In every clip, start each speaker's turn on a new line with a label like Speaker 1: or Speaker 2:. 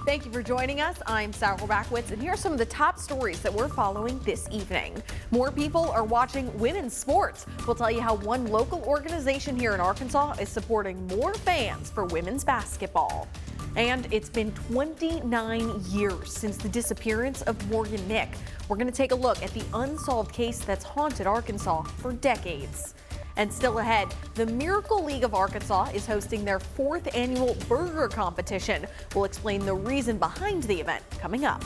Speaker 1: Thank you for joining us. I'm Sarah Horbacewicz, and here are some of the top stories that we're following this evening. More people are watching women's sports. We'll tell you how one local organization here in Arkansas is supporting more fans for women's basketball. And it's been 29 years since the disappearance of Morgan Nick. We're going to take a look at the unsolved case that's haunted Arkansas for decades. And still ahead, the Miracle League of Arkansas is hosting their 4th annual burger competition. We'll explain the reason behind the event coming up.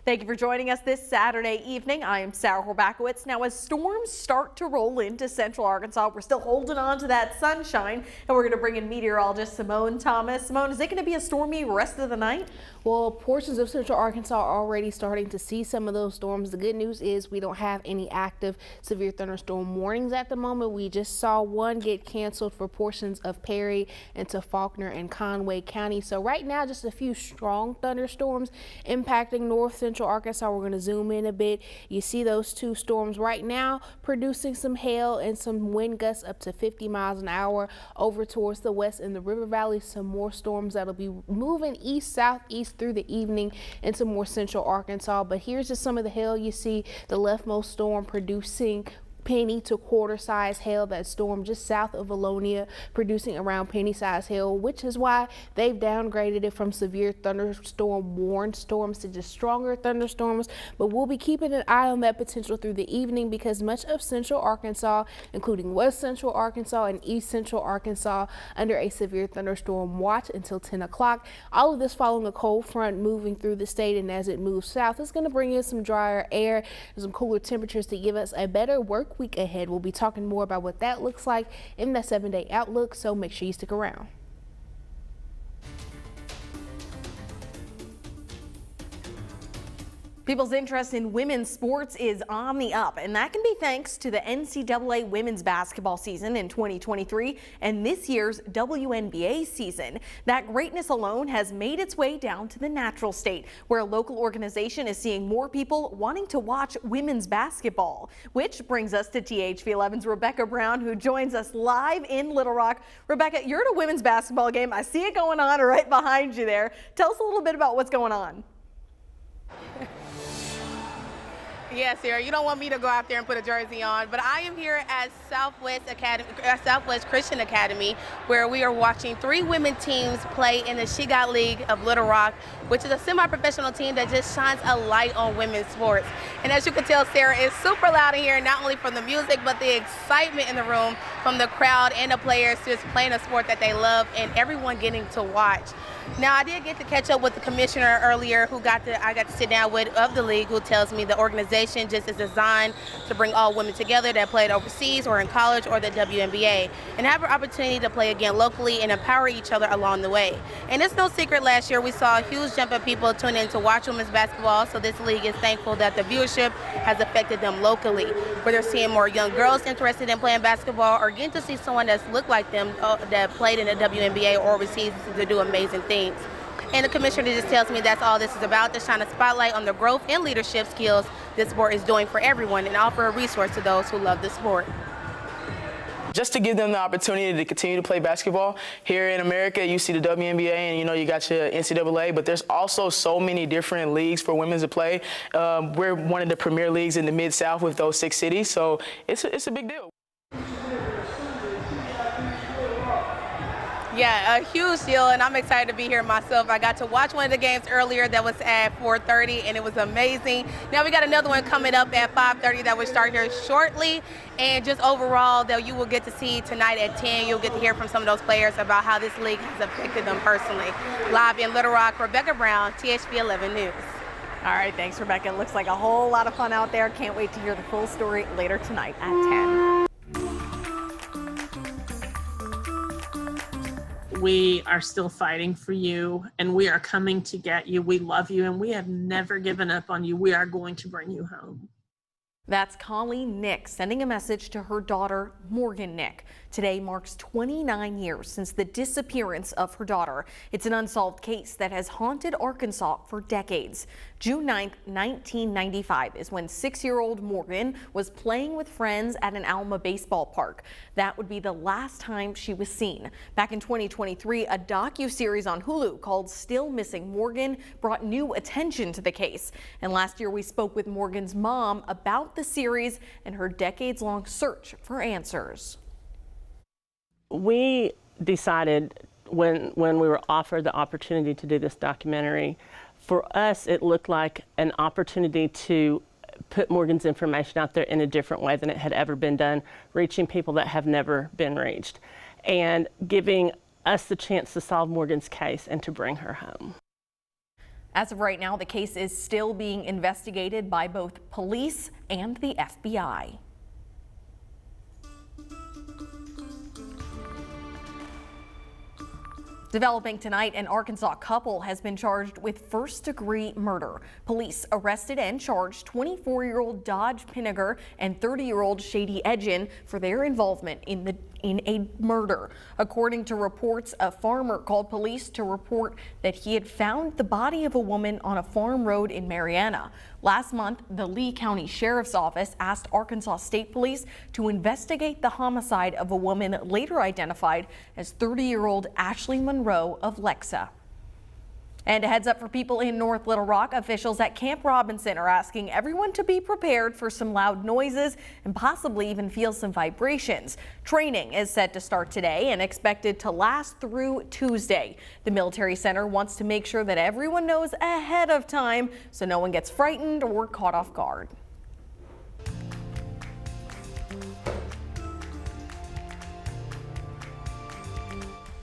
Speaker 1: Thank you for joining us this Saturday evening. I am Sarah Horbacewicz. Now, as storms start to roll into central Arkansas, we're still holding on to that sunshine, and we're going to bring in meteorologist Simone Thomas. Simone, is it going to be a stormy rest of the night?
Speaker 2: Well, portions of central Arkansas are already starting to see some of those storms. The good news is we don't have any active severe thunderstorm warnings at the moment. We just saw one get canceled for portions of Perry into Faulkner and Conway County. So right now, just a few strong thunderstorms impacting north central Arkansas. We're going to zoom in a bit. You see those two storms right now producing some hail and some wind gusts up to 50 miles an hour over towards the west in the River Valley. Some more storms that'll be moving east, southeast through the evening into more central Arkansas. But here's just some of the hail you see. The leftmost storm producing penny to quarter size hail. That storm just south of Valonia producing around penny size hail, which is why they've downgraded it from severe thunderstorm warned storms to just stronger thunderstorms. But we'll be keeping an eye on that potential through the evening because much of central Arkansas, including west central Arkansas and east central Arkansas, under a severe thunderstorm watch until 10 o'clock. All of this following a cold front moving through the state, and as it moves south, it's going to bring in some drier air and some cooler temperatures to give us a better work week ahead. We'll be talking more about what that looks like in that 7-day outlook, so make sure you stick around.
Speaker 1: People's interest in women's sports is on the up, and that can be thanks to the NCAA women's basketball season in 2023 and this year's WNBA season. That greatness alone has made its way down to the natural state, where a local organization is seeing more people wanting to watch women's basketball. Which brings us to THV11's Rebecca Brown, who joins us live in Little Rock. Rebecca, you're at a women's basketball game. I see it going on right behind you there. Tell us a little bit about what's going on.
Speaker 3: Yes, Sarah, you don't want me to go out there and put a jersey on, but I am here at Southwest Christian Academy, where we are watching 3 women teams play in the She Got League of Little Rock, which is a semi-professional team that just shines a light on women's sports. And as you can tell, Sarah, it's super loud in here, not only from the music, but the excitement in the room from the crowd and the players just playing a sport that they love and everyone getting to watch. Now, I did get to catch up with the commissioner earlier, who I got to sit down with of the league, who tells me the organization just is designed to bring all women together that played overseas or in college or the WNBA and have an opportunity to play again locally and empower each other along the way. And it's no secret, last year we saw a huge jump of people tune in to watch women's basketball, so this league is thankful that the viewership has affected them locally, where they're seeing more young girls interested in playing basketball or getting to see someone that's looked like them that played in the WNBA or overseas to do amazing things. And the commissioner just tells me that's all this is about, to shine a spotlight on the growth and leadership skills this sport is doing for everyone and offer a resource to those who love the sport.
Speaker 4: Just to give them the opportunity to continue to play basketball. Here in America, you see the WNBA and you got your NCAA, but there's also so many different leagues for women to play. We're one of the premier leagues in the Mid-South with those 6 cities, so it's a big deal.
Speaker 3: Yeah, a huge deal, and I'm excited to be here myself. I got to watch one of the games earlier that was at 4:30, and it was amazing. Now we got another one coming up at 5:30 that will start here shortly, and just overall that you will get to see tonight at 10. You'll get to hear from some of those players about how this league has affected them personally. Live in Little Rock, Rebecca Brown, THV 11 News.
Speaker 1: All right, thanks, Rebecca. It looks like a whole lot of fun out there. Can't wait to hear the full story later tonight at 10.
Speaker 5: We are still fighting for you, and we are coming to get you. We love you, and we have never given up on you. We are going to bring you home.
Speaker 1: That's Colleen Nick sending a message to her daughter, Morgan Nick. Today marks 29 years since the disappearance of her daughter. It's an unsolved case that has haunted Arkansas for decades. June 9th, 1995 is when 6-year-old Morgan was playing with friends at an Alma baseball park. That would be the last time she was seen. Back in 2023, a docuseries on Hulu called Still Missing Morgan brought new attention to the case. And last year we spoke with Morgan's mom about the series and her decades-long search for answers.
Speaker 6: We decided when we were offered the opportunity to do this documentary, for us it looked like an opportunity to put Morgan's information out there in a different way than it had ever been done, reaching people that have never been reached, and giving us the chance to solve Morgan's case and to bring her home.
Speaker 1: As of right now, the case is still being investigated by both police and the FBI. Developing tonight, an Arkansas couple has been charged with first-degree murder. Police arrested and charged 24-year-old Dodge Pinniger and 30-year-old Shady Edgin for their involvement in a murder. According to reports, a farmer called police to report that he had found the body of a woman on a farm road in Marianna. Last month, the Lee County Sheriff's Office asked Arkansas State Police to investigate the homicide of a woman later identified as 30-year-old Ashley Monroe of Lexa. And a heads up for people in North Little Rock, officials at Camp Robinson are asking everyone to be prepared for some loud noises and possibly even feel some vibrations. Training is set to start today and expected to last through Tuesday. The military center wants to make sure that everyone knows ahead of time so no one gets frightened or caught off guard.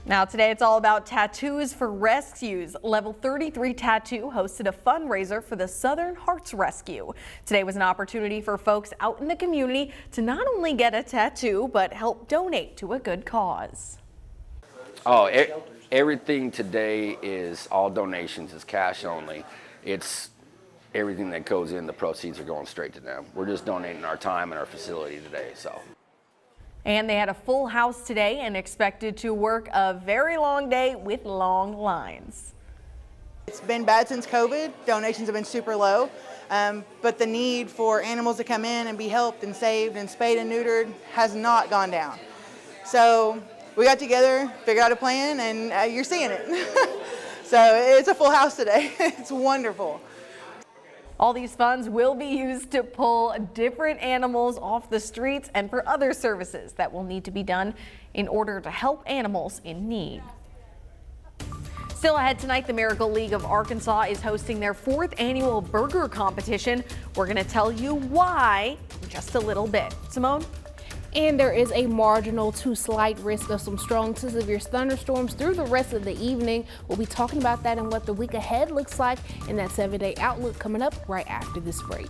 Speaker 1: Now today it's all about tattoos for rescues. Level 33 Tattoo hosted a fundraiser for the Southern Hearts Rescue. Today was an opportunity for folks out in the community to not only get a tattoo, but help donate to a good cause.
Speaker 7: Oh, everything today is all donations, is cash only. It's everything that goes in, the proceeds are going straight to them. We're just donating our time and our facility today, so.
Speaker 1: And they had a full house today and expected to work a very long day with long lines.
Speaker 8: It's been bad since COVID. Donations have been super low, but the need for animals to come in and be helped and saved and spayed and neutered has not gone down. So we got together, figured out a plan, and you're seeing it. So it's a full house today. It's wonderful.
Speaker 1: All these funds will be used to pull different animals off the streets and for other services that will need to be done in order to help animals in need. Still ahead tonight, the Miracle League of Arkansas is hosting their 4th annual burger competition. We're going to tell you why in just a little bit. Simone?
Speaker 2: And there is a marginal to slight risk of some strong to severe thunderstorms through the rest of the evening. We'll be talking about that and what the week ahead looks like in that 7-day outlook coming up right after this break.